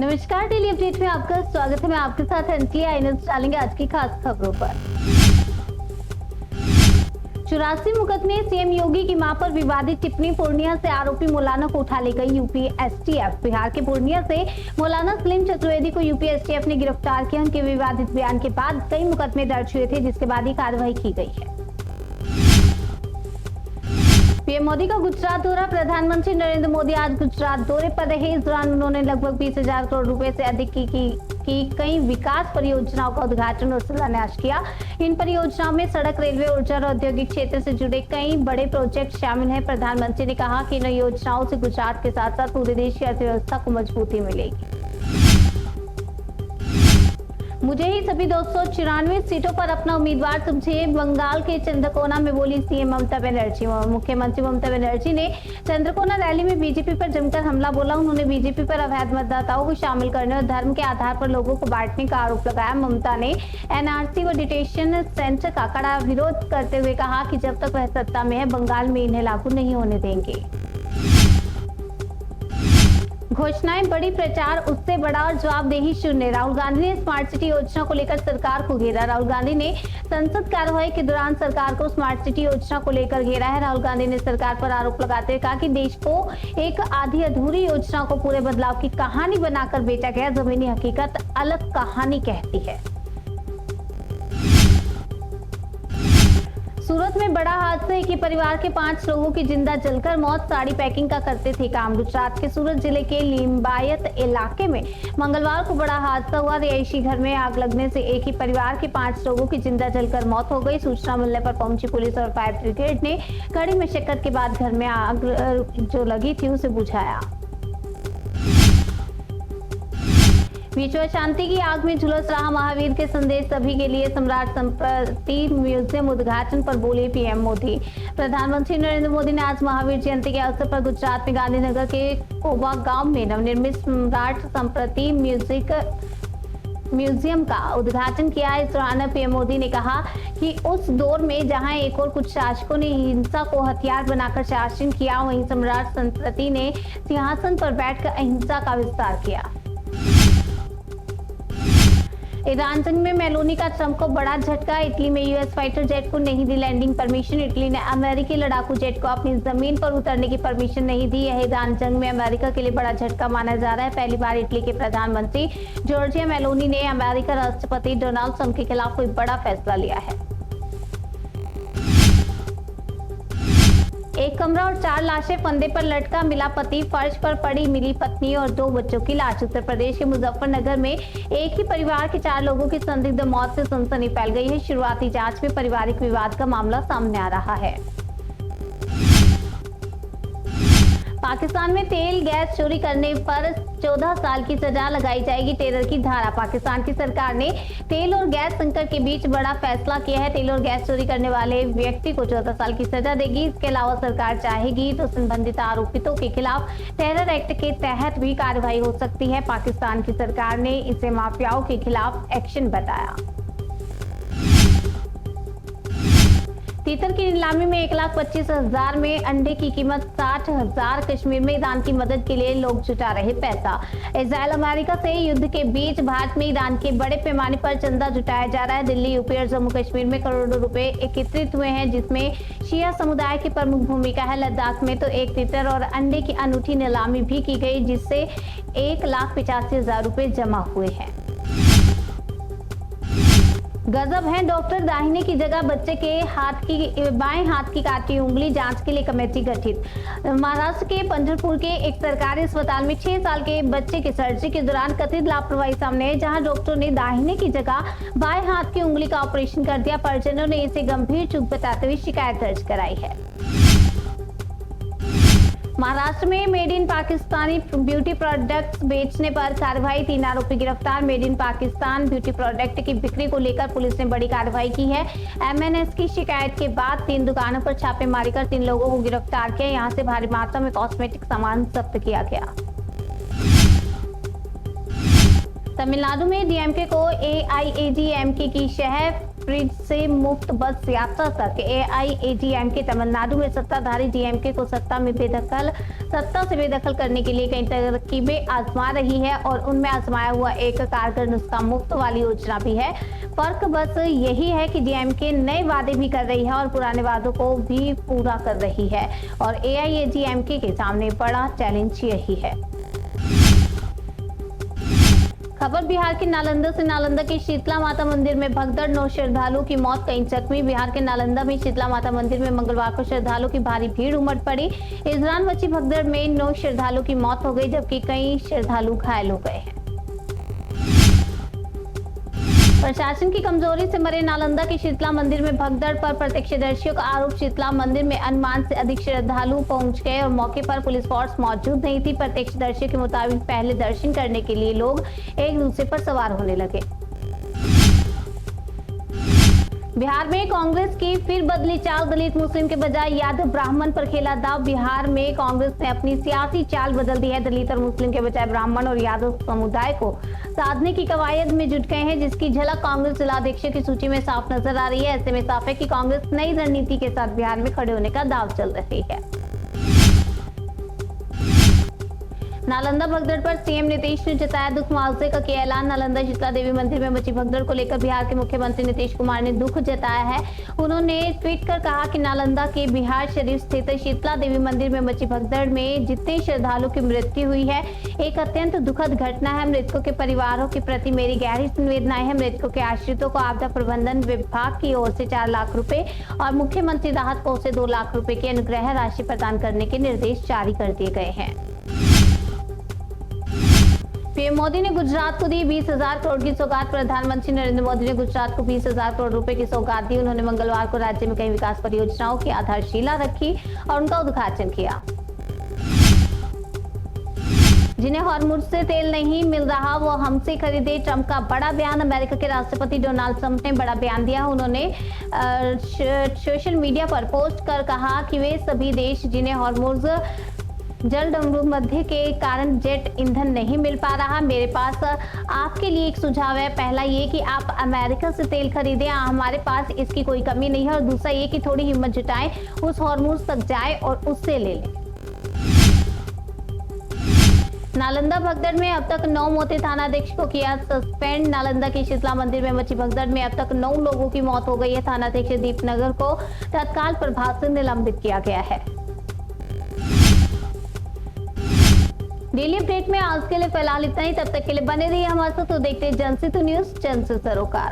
नमस्कार, daily update में आपका स्वागत है। मैं आपके साथ अंजलि। आई नजर डालेंगे आज की खास खबरों पर। 84 मुकदमे, सीएम योगी की मां पर विवादित टिप्पणी, पूर्णिया से आरोपी मौलाना को उठा ले गई यूपी एसटीएफ। बिहार के पूर्णिया से मौलाना सलीम चतुर्वेदी को यूपी एसटीएफ ने गिरफ्तार किया। उनके विवादित बयान के बाद कई मुकदमे दर्ज हुए थे, जिसके बाद ही कार्रवाई की गई है। पीएम मोदी का गुजरात दौरा। प्रधानमंत्री नरेंद्र मोदी आज गुजरात दौरे पर रहे। इस दौरान उन्होंने लगभग 20,000 करोड़ रुपए से अधिक की कई विकास परियोजनाओं का उद्घाटन और शिलान्यास किया। इन परियोजनाओं में सड़क, रेलवे, ऊर्जा और औद्योगिक क्षेत्र से जुड़े कई बड़े प्रोजेक्ट शामिल हैं। प्रधानमंत्री ने कहा कि इन योजनाओं से गुजरात के साथ साथ पूरे देश की अर्थव्यवस्था को मजबूती मिलेगी। मुझे ही सभी 294 सीटों पर अपना उम्मीदवार समझे, बंगाल के चंद्रकोना में बोली सीएम ममता बनर्जी। मुख्यमंत्री ममता बनर्जी ने चंद्रकोना रैली में बीजेपी पर जमकर हमला बोला। उन्होंने बीजेपी पर अवैध मतदाताओं को शामिल करने और धर्म के आधार पर लोगों को बांटने का आरोप लगाया। ममता ने एनआरसी व डिटेंशन सेंटर का कड़ा विरोध करते हुए कहा कि जब तक वह सत्ता में है, बंगाल में इन्हें लागू नहीं होने देंगे। घोषणाएं बड़ी, प्रचार उससे बड़ा और जवाबदेही शून्य। राहुल गांधी ने स्मार्ट सिटी योजना को लेकर सरकार को घेरा। राहुल गांधी ने संसद कार्यवाही के दौरान सरकार को स्मार्ट सिटी योजना को लेकर घेरा है। राहुल गांधी ने सरकार पर आरोप लगाते हुए कहा कि देश को एक आधी अधूरी योजना को पूरे बदलाव की कहानी बनाकर बेचा गया। जमीनी हकीकत अलग कहानी कहती है। सूरत में बड़ा हादसा, एक ही परिवार के 5 लोगों की जिंदा जलकर मौत। साड़ी पैकिंग का करते थे काम। गुजरात के सूरत जिले के लिंबायत इलाके में मंगलवार को बड़ा हादसा हुआ। रिहायशी घर में आग लगने से एक ही परिवार के 5 लोगों की जिंदा जलकर मौत हो गई। सूचना मिलने पर पहुंची पुलिस और फायर ब्रिगेड ने कड़ी मशक्कत के बाद घर में आग जो लगी थी उसे बुझाया। विश्व शांति की आग में झुलस रहा महावीर के संदेश सभी के लिए, सम्राट संपत्ति म्यूजियम उद्घाटन पर बोले पीएम मोदी। प्रधानमंत्री नरेंद्र मोदी ने आज महावीर जयंती के अवसर पर गुजरात में गांधीनगर के कोबा गांव में नवनिर्मित सम्राट संपत्ति म्यूजियम का उद्घाटन किया। इस दौरान पीएम मोदी ने कहा कि उस दौर में जहां एक और कुछ शासकों ने हिंसा को हथियार बनाकर शासन किया, वहीं सम्राट संपत्ति ने सिंहासन पर बैठकर अहिंसा का विस्तार किया। ईरान जंग में मेलोनी का ट्रंप को बड़ा झटका। इटली में यूएस फाइटर जेट को नहीं दी लैंडिंग परमिशन। इटली ने अमेरिकी लड़ाकू जेट को अपनी जमीन पर उतरने की परमिशन नहीं दी। यह ईरान जंग में अमेरिका के लिए बड़ा झटका माना जा रहा है। पहली बार इटली के प्रधानमंत्री जॉर्जिया मेलोनी ने अमेरिका राष्ट्रपति डोनाल्ड ट्रंप के खिलाफ कोई बड़ा फैसला लिया है। एक कमरा और 4 लाशें, फंदे पर लटका मिला पति, फर्श पर पड़ी मिली पत्नी और 2 बच्चों की लाश। उत्तर प्रदेश के मुजफ्फरनगर में एक ही परिवार के 4 लोगों की संदिग्ध मौत से सनसनी फैल गई है। शुरुआती जांच में पारिवारिक विवाद का मामला सामने आ रहा है। पाकिस्तान में तेल गैस चोरी करने पर 14 साल की सजा लगाई जाएगी, टेरर की धारा। पाकिस्तान की सरकार ने तेल और गैस संकट के बीच बड़ा फैसला किया है। तेल और गैस चोरी करने वाले व्यक्ति को 14 साल की सजा देगी। इसके अलावा सरकार चाहेगी तो संबंधित आरोपितों के खिलाफ टेरर एक्ट के तहत भी कार्रवाई हो सकती है। पाकिस्तान की सरकार ने इसे माफियाओं के खिलाफ एक्शन बताया। तीतर की नीलामी में 1,25,000 में अंडे की कीमत 60,000। कश्मीर में ईरान की मदद के लिए लोग जुटा रहे पैसा। इजराइल अमेरिका से युद्ध के बीच भारत में ईरान के बड़े पैमाने पर चंदा जुटाया जा रहा है। दिल्ली, यूपी और जम्मू कश्मीर में करोड़ों रुपए एकत्रित हुए हैं, जिसमें शिया समुदाय की प्रमुख भूमिका है। लद्दाख में तो एक तीतर और अंडे की अनूठी नीलामी भी की गई, जिससे 1,85,000 रुपए जमा हुए हैं। गजब है, डॉक्टर दाहिने की जगह बच्चे के बाएं हाथ की काटी उंगली, जांच के लिए कमेटी गठित। महाराष्ट्र के पंढरपुर के एक सरकारी अस्पताल में 6 साल के बच्चे की सर्जरी के दौरान कथित लापरवाही सामने आई, जहां डॉक्टर ने दाहिने की जगह बाएं हाथ की उंगली का ऑपरेशन कर दिया। परिजनों ने इसे गंभीर चूक बताते हुए शिकायत दर्ज कराई है। महाराष्ट्र में made in Pakistani beauty products बेचने पर कार्रवाई, 3 आरोपी गिरफ्तार। Made in Pakistan beauty product की बिक्री को लेकर पुलिस ने बड़ी कार्रवाई की है। एमएनएस की शिकायत के बाद 3 दुकानों पर छापेमारी कर 3 लोगों को गिरफ्तार किया। यहां से भारी मात्रा में कॉस्मेटिक सामान जब्त किया गया। तमिलनाडु में डीएमके को एआईएडीएमके की शह ब्रिज से मुफ्त बस यात्रा तक एआईएडीएमके तमिलनाडु में सत्ताधारी डीएमके को सत्ता से बेदखल करने के लिए कई तरकीबें आजमा रही है और उनमें आजमाया हुआ एक कारगर नुस्खा मुफ्त वाली योजना भी है। फर्क बस यही है कि डीएमके नए वादे भी कर रही है और पुराने वादों को भी पूरा कर रही है और एआईएडीएमके के सामने बड़ा चैलेंज यही है। खबर बिहार के नालंदा से। नालंदा के शीतला माता मंदिर में भगदड़, 9 श्रद्धालुओं की मौत, कई जख्मी। बिहार के नालंदा में शीतला माता मंदिर में मंगलवार को श्रद्धालुओं की भारी भीड़ उमड़ पड़ी। इस दौरान मची भगदड़ में 9 श्रद्धालुओं की मौत हो गई जबकि कई श्रद्धालु घायल हो गए हैं। प्रशासन की कमजोरी से मरे नालंदा के शीतला मंदिर में भगदड़ पर प्रत्यक्षदर्शियों का आरोप। शीतला मंदिर में अनुमान से अधिक श्रद्धालु पहुंच गए और मौके पर पुलिस फोर्स मौजूद नहीं थी। प्रत्यक्षदर्शियों के मुताबिक पहले दर्शन करने के लिए लोग एक दूसरे पर सवार होने लगे। बिहार में कांग्रेस की फिर बदली चाल, दलित मुस्लिम के बजाय यादव ब्राह्मण पर खेला दांव। बिहार में कांग्रेस ने अपनी सियासी चाल बदल दी है। दलित और मुस्लिम के बजाय ब्राह्मण और यादव समुदाय को साधने की कवायद में जुट गए हैं, जिसकी झलक कांग्रेस जिलाध्यक्ष की सूची में साफ नजर आ रही है। ऐसे में साफ है कि कांग्रेस नई रणनीति के साथ बिहार में खड़े होने का दांव चल रही है। नालंदा भगदड़ पर सीएम नीतीश ने जताया दुख, मुआवजे का किया ऐलान। नालंदा शीतला देवी मंदिर में मची भगदड़ को लेकर बिहार के मुख्यमंत्री नीतीश कुमार ने दुख जताया है। उन्होंने ट्वीट कर कहा कि नालंदा के बिहार शरीफ स्थित शीतला देवी मंदिर में मची भगदड़ में जितने श्रद्धालुओं की मृत्यु हुई है, एक अत्यंत दुखद घटना है। मृतकों के परिवारों के प्रति मेरी गहरी संवेदनाएं हैं। मृतकों के आश्रितों को आपदा प्रबंधन विभाग की ओर से 4 लाख रुपए और मुख्यमंत्री राहत कोष से 2 लाख रुपए की अनुग्रह राशि प्रदान करने के निर्देश जारी कर दिए गए हैं। पीएम मोदी ने गुजरात को दी 20,000 करोड़ की सौगात। प्रधानमंत्री नरेंद्र मोदी ने गुजरात को 20,000 करोड़ रुपए की सौगात दी। उन्होंने मंगलवार को राज्य में कई विकास परियोजनाओं की आधारशिला रखी और उनका उद्घाटन किया। जिन्हें हॉर्मुज से तेल नहीं मिल रहा वो हमसे खरीदे, ट्रंप का बड़ा बयान। अमेरिका के राष्ट्रपति डोनाल्ड ट्रंप ने बड़ा बयान दिया। उन्होंने सोशल मीडिया पर पोस्ट कर कहा कि वे सभी देश जिन्हें हॉर्मुज जलडमरू मध्य के कारण जेट ईंधन नहीं मिल पा रहा, मेरे पास आपके लिए एक सुझाव है। पहला ये कि आप अमेरिका से तेल खरीदें, हमारे पास इसकी कोई कमी नहीं है। और दूसरा ये कि थोड़ी हिम्मत जुटाएं, उस हॉर्मुज तक जाएं और उससे ले लें। नालंदा भगदड़ में अब तक 9 मोती थानाध्यक्ष को किया सस्पेंड। नालंदा के शीतला मंदिर में मची भगदड़ में अब तक 9 लोगों की मौत हो गई है। थानाध्यक्ष दीपनगर को तत्काल प्रभाव से निलंबित किया गया है। डेली अपडेट में आज के लिए फिलहाल इतना ही। तब तक के लिए बने रहिए हमारे साथ। तो देखते हैं जनसेतु न्यूज, जन से सरोकार।